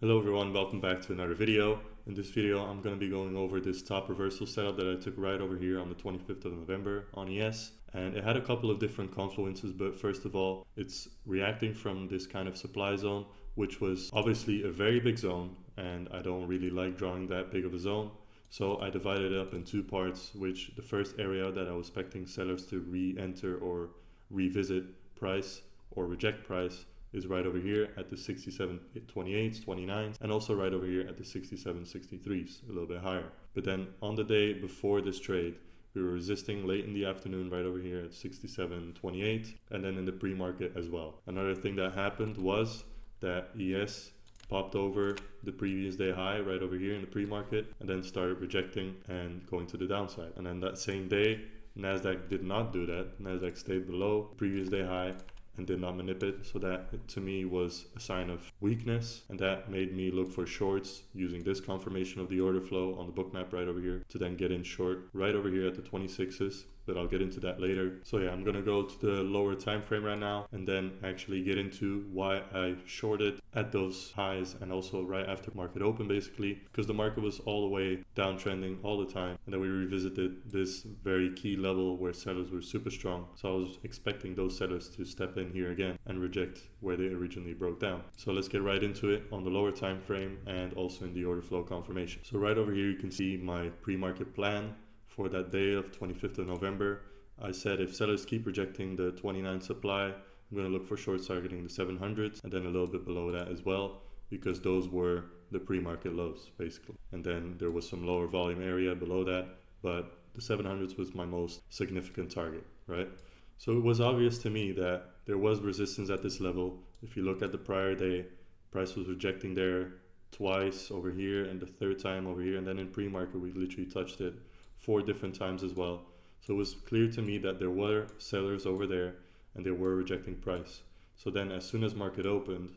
Hello everyone, welcome back to another video. In this video I'm going to be going over this top reversal setup that I took right over here on the 25th of November on ES. And it had a couple of different confluences, but first of all it's reacting from this kind of supply zone, which was obviously a very big zone, and I don't really like drawing that big of a zone. So I divided it up in two parts, which the first area that I was expecting sellers to re-enter or revisit price or reject price is right over here at the 67.28s, 29s, and also right over here at the 67.63s, a little bit higher. But then on the day before this trade, we were resisting late in the afternoon right over here at 67.28, and then in the pre-market as well. Another thing that happened was that ES popped over the previous day high right over here in the pre-market and then started rejecting and going to the downside. And then that same day, Nasdaq did not do that. Nasdaq stayed below the previous day high and did not manipulate, so that to me was a sign of weakness, and that made me look for shorts using this confirmation of the order flow on the Bookmap right over here to then get in short right over here at the 26s, but I'll get into that later. So yeah, I'm gonna go to the lower time frame right now and then actually get into why I shorted at those highs and also right after market open, basically because the market was all the way downtrending all the time, and then we revisited this very key level where sellers were super strong. So I was expecting those sellers to step in here again and reject where they originally broke down. So let's get right into it on the lower time frame and also in the order flow confirmation. So right over here you can see my pre-market plan for that day of 25th of November. I said if sellers keep rejecting the 29 supply, I'm going to look for shorts targeting the 700s and then a little bit below that as well, because those were the pre-market lows basically. And then there was some lower volume area below that, but the 700s was my most significant target, right? So it was obvious to me that there was resistance at this level. If you look at the prior day, price was rejecting there twice over here and the third time over here, and then in pre-market we literally touched it 4 different times as well. So it was clear to me that there were sellers over there and they were rejecting price. So then as soon as market opened,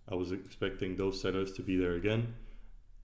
I was expecting those sellers to be there again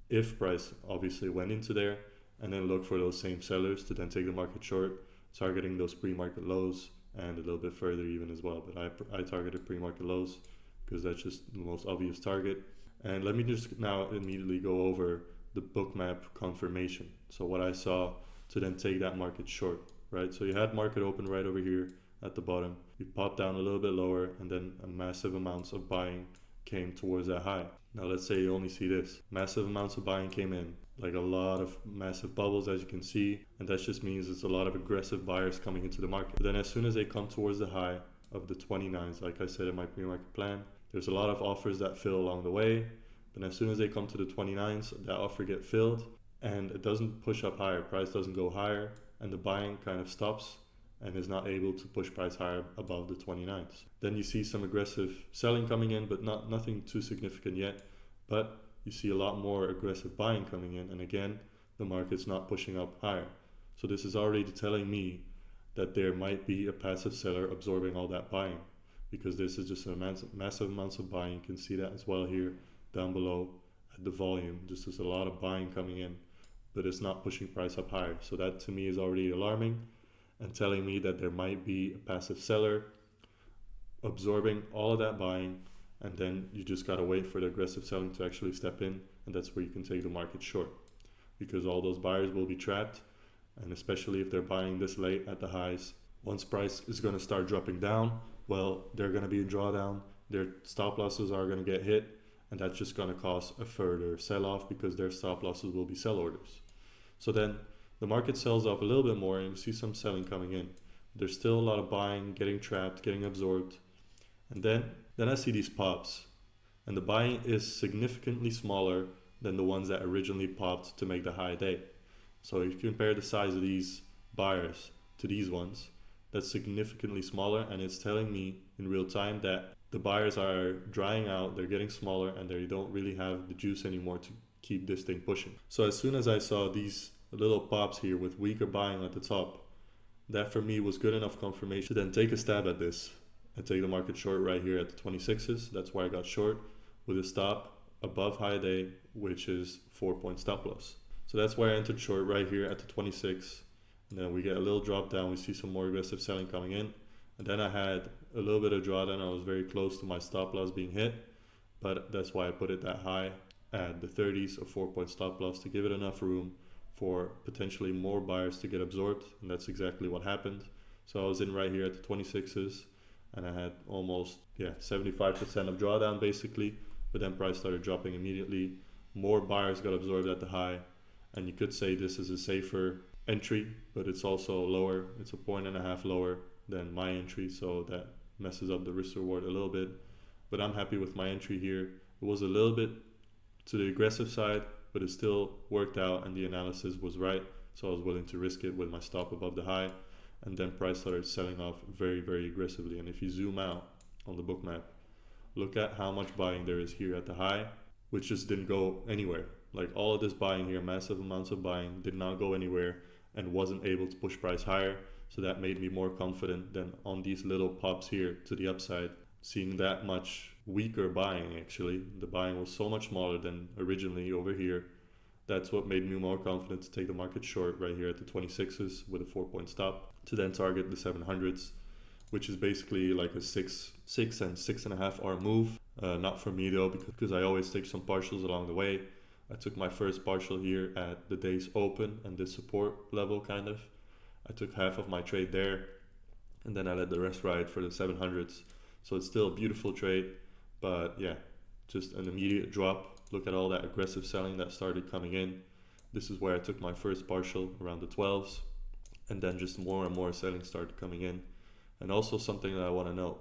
if price obviously went into there, and then look for those same sellers to then take the market short, targeting those pre-market lows and a little bit further even as well. But I targeted pre-market lows because that's just the most obvious target. And let me just now immediately go over the Bookmap confirmation. So what I saw to then take that market short, right? So you had market open right over here at the bottom. You popped down a little bit lower and then a massive amounts of buying came towards that high. Now let's say you only see this. Massive amounts of buying came in, like a lot of massive bubbles as you can see, and that just means it's a lot of aggressive buyers coming into the market. But then as soon as they come towards the high of the 29s, like I said in my pre-market plan, there's a lot of offers that fill along the way. Then as soon as they come to the 29s, that offer get filled and it doesn't push up higher. Price doesn't go higher and the buying kind of stops and is not able to push price higher above the 29s. Then you see some aggressive selling coming in, but nothing too significant yet. But you see a lot more aggressive buying coming in, and again, the market's not pushing up higher. So this is already telling me that there might be a passive seller absorbing all that buying, because this is just a massive amounts of buying. You can see that as well here down below at the volume. Just there's a lot of buying coming in, but it's not pushing price up higher. So that to me is already alarming and telling me that there might be a passive seller absorbing all of that buying, and then you just gotta wait for the aggressive selling to actually step in, and that's where you can take the market short, because all those buyers will be trapped, and especially if they're buying this late at the highs. Once price is gonna start dropping down, well, they're gonna be in drawdown, their stop losses are gonna get hit, and that's just gonna cause a further sell-off because their stop losses will be sell orders. So then the market sells off a little bit more and we see some selling coming in. There's still a lot of buying, getting trapped, getting absorbed. And then I see these pops, and the buying is significantly smaller than the ones that originally popped to make the high day. So if you compare the size of these buyers to these ones, that's significantly smaller, and it's telling me in real time that the buyers are drying out, they're getting smaller, and they don't really have the juice anymore to keep this thing pushing. So as soon as I saw these little pops here with weaker buying at the top, that for me was good enough confirmation to then take a stab at this and take the market short right here at the 26s. That's why I got short with a stop above high day, which is 4-point stop loss. So that's why I entered short right here at the 26. And then we get a little drop down. We see some more aggressive selling coming in. And then I had a little bit of drawdown. I was very close to my stop loss being hit, but that's why I put it that high. at the 30s, a 4-point stop loss to give it enough room for potentially more buyers to get absorbed, and that's exactly what happened. So I was in right here at the 26s, and I had almost 75% of drawdown basically, but then price started dropping immediately. More buyers got absorbed at the high, and you could say this is a safer entry, but it's also lower. It's a 1.5 lower than my entry, so that messes up the risk reward a little bit. But I'm happy with my entry here. It was a little bit to the aggressive side, but it still worked out and the analysis was right, so I was willing to risk it with my stop above the high. And then price started selling off very, very aggressively. And if you zoom out on the Bookmap, look at how much buying there is here at the high, which just didn't go anywhere. Like all of this buying here, massive amounts of buying, did not go anywhere and wasn't able to push price higher. So that made me more confident than on these little pops here to the upside. Seeing that much weaker buying, actually, the buying was so much smaller than originally over here. That's what made me more confident to take the market short right here at the 26s with a 4-point stop to then target the 700s, which is basically like a 6 and 6.5 hour move. Not for me though, because I always take some partials along the way. I took my first partial here at the day's open and this support level kind of. I took half of my trade there and then I let the rest ride for the 700s. So it's still a beautiful trade, but yeah, just an immediate drop. Look at all that aggressive selling that started coming in. This is where I took my first partial around the 12s, and then just more and more selling started coming in. And also something that I want to know,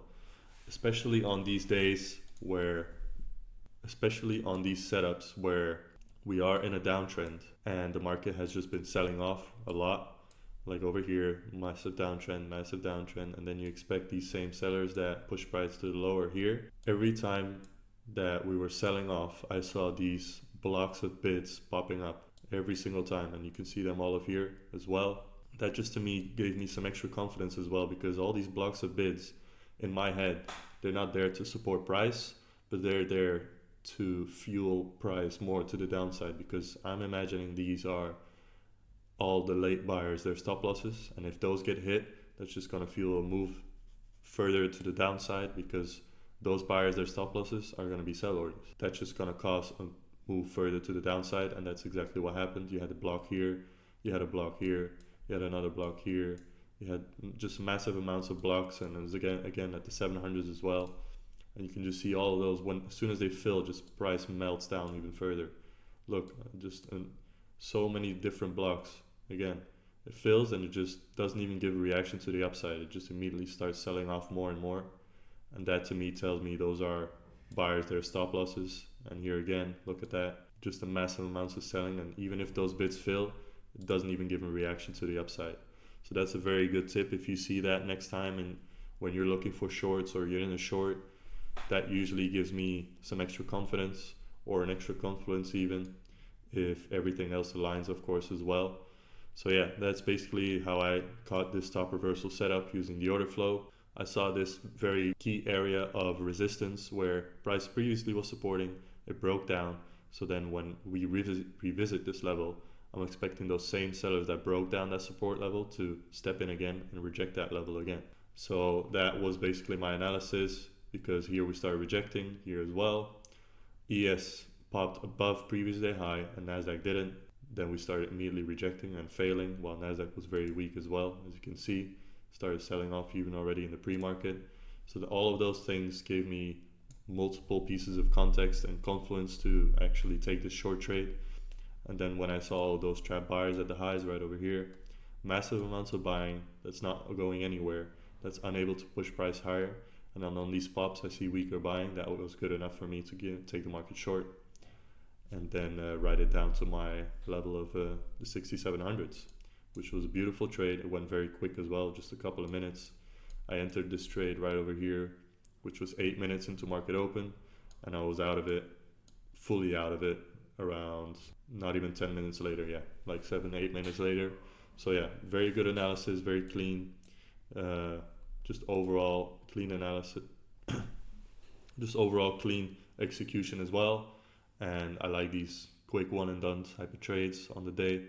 especially on these days where, especially on these setups where we are in a downtrend and the market has just been selling off a lot, like over here, massive downtrend, and then you expect these same sellers that push price to the lower here. Every time that we were selling off, I saw these blocks of bids popping up every single time, and you can see them all of here as well. That just to me gave me some extra confidence as well, because all these blocks of bids in my head, they're not there to support price, but they're there to fuel price more to the downside, because I'm imagining these are all the late buyers, their stop losses, and if those get hit, that's just going to fuel a move further to the downside, because those buyers, their stop losses are going to be sell orders. That's just going to cause a move further to the downside, and that's exactly what happened. You had a block here, you had a block here, you had another block here, you had just massive amounts of blocks, and it was again at the 700s as well. And you can just see all of those, when as soon as they fill, just price melts down even further. Look, just so many different blocks. Again, it fills and it just doesn't even give a reaction to the upside. It just immediately starts selling off more and more. And that to me tells me those are buyers, their stop losses. And here again, look at that, just a massive amounts of selling. And even if those bids fill, it doesn't even give a reaction to the upside. So that's a very good tip. If you see that next time and when you're looking for shorts or you're in a short, that usually gives me some extra confidence, or an extra confidence even, if everything else aligns, of course, as well. So yeah, that's basically how I caught this top reversal setup using the order flow. I saw this very key area of resistance where price previously was supporting, it broke down. So then when we revisit this level, I'm expecting those same sellers that broke down that support level to step in again and reject that level again. So that was basically my analysis, because here we started rejecting, here as well. ES popped above previous day high and Nasdaq didn't. Then we started immediately rejecting and failing, while Nasdaq was very weak as well, as you can see. Started selling off even already in the pre-market. So all of those things gave me multiple pieces of context and confluence to actually take this short trade. And then when I saw those trap buyers at the highs right over here, massive amounts of buying that's not going anywhere, that's unable to push price higher. And then on these pops, I see weaker buying. That was good enough for me to take the market short, and then write it down to my level of the 6700s, which was a beautiful trade. It went very quick as well, just a couple of minutes. I entered this trade right over here, which was 8 minutes into market open, and I was out of it, fully out of it, around not even 10 minutes later, like 7-8 minutes later. So yeah, very good analysis, very clean, just overall clean analysis, just overall clean execution as well. And I like these quick one and done type of trades on the day.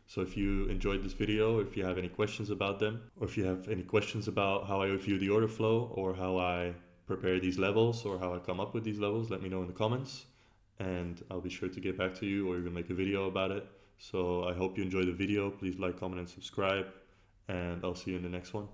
So if you enjoyed this video, if you have any questions about them, or if you have any questions about how I view the order flow, or how I prepare these levels, or how I come up with these levels, let me know in the comments. and I'll be sure to get back to you or even make a video about it. So I hope you enjoy the video. Please like, comment, and subscribe, and I'll see you in the next one.